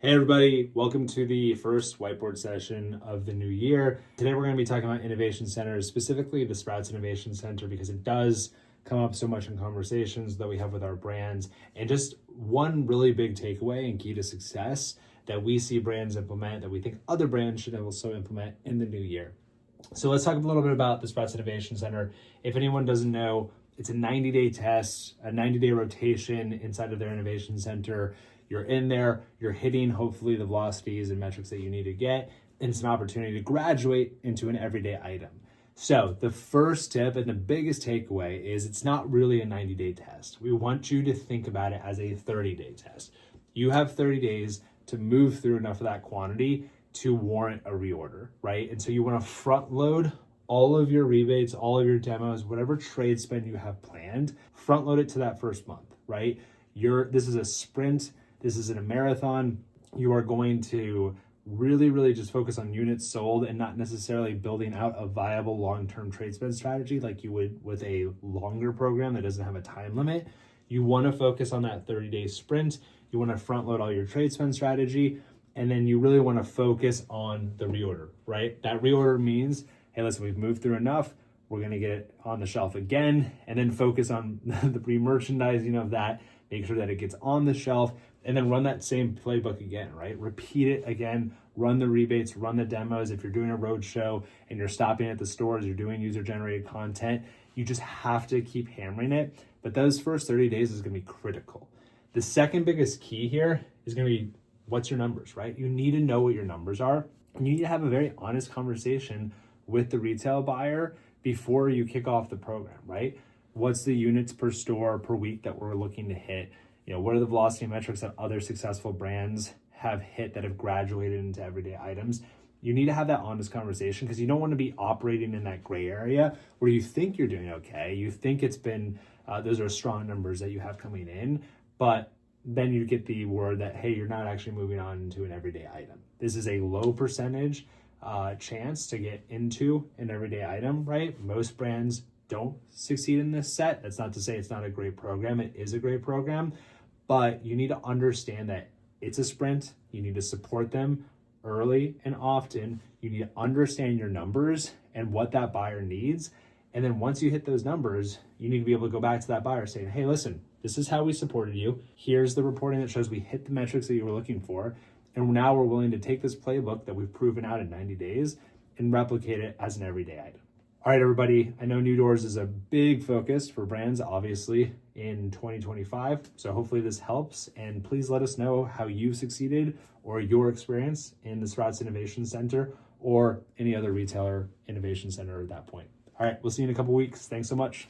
Hey everybody, welcome to the first whiteboard session of the new year. Today we're going to be talking about innovation centers, specifically the Sprouts Innovation Center, because it does come up so much in conversations that we have with our brands. And just one really big takeaway and key to success that we see brands implement that we think other brands should also implement in the new year. So let's talk a little bit about the Sprouts Innovation Center. If anyone doesn't know, it's a 90-day test, a 90-day rotation inside of their innovation center. You're in there, you're hitting hopefully the velocities and metrics that you need to get, and it's an opportunity to graduate into an everyday item. So the first tip and the biggest takeaway is it's not really a 90-day test. We want you to think about it as a 30-day test. You have 30 days to move through enough of that quantity to warrant a reorder, right? And so you want to front load all of your rebates, all of your demos, whatever trade spend you have planned, front load it to that first month, right? This is a sprint. This isn't a marathon. You are going to really just focus on units sold and not necessarily building out a viable long-term trade spend strategy like you would with a longer program that doesn't have a time limit. You want to focus on that 30-day sprint. You want to front load all your trade spend strategy. And then you really want to focus on the reorder, right? That reorder means, hey, listen, we've moved through enough. We're going to get it on the shelf again, and then focus on the re-merchandising of that, make sure that it gets on the shelf, and then run that same playbook again, right? Repeat it again, run the rebates, run the demos. If you're doing a road show and you're stopping at the stores, you're doing user-generated content, you just have to keep hammering it. But those first 30 days is going to be critical. The second biggest key here is going to be what's your numbers, right? You need to know what your numbers are, and you need to have a very honest conversation with the retail buyer before you kick off the program, right? What's the units per store per week that we're looking to hit? What are the velocity metrics that other successful brands have hit that have graduated into everyday items? You need to have that honest conversation because you don't want to be operating in that gray area where you think you're doing okay. You think it's been, those are strong numbers that you have coming in, but then you get the word that, hey, you're not actually moving on into an everyday item. This is a low percentage chance to get into an everyday item, right? Most brands don't succeed in this set. That's not to say it's not a great program. It is a great program, but you need to understand that it's a sprint. You need to support them early and often. You need to understand your numbers and what that buyer needs. And then once you hit those numbers, you need to be able to go back to that buyer saying, hey, listen, this is how we supported you. Here's the reporting that shows we hit the metrics that you were looking for. And now we're willing to take this playbook that we've proven out in 90 days and replicate it as an everyday item. All right, everybody, I know new doors is a big focus for brands, obviously, in 2025. So hopefully this helps. And please let us know how you've succeeded or your experience in the Sprouts Innovation Center or any other retailer innovation center at that point. All right, we'll see you in a couple weeks. Thanks so much.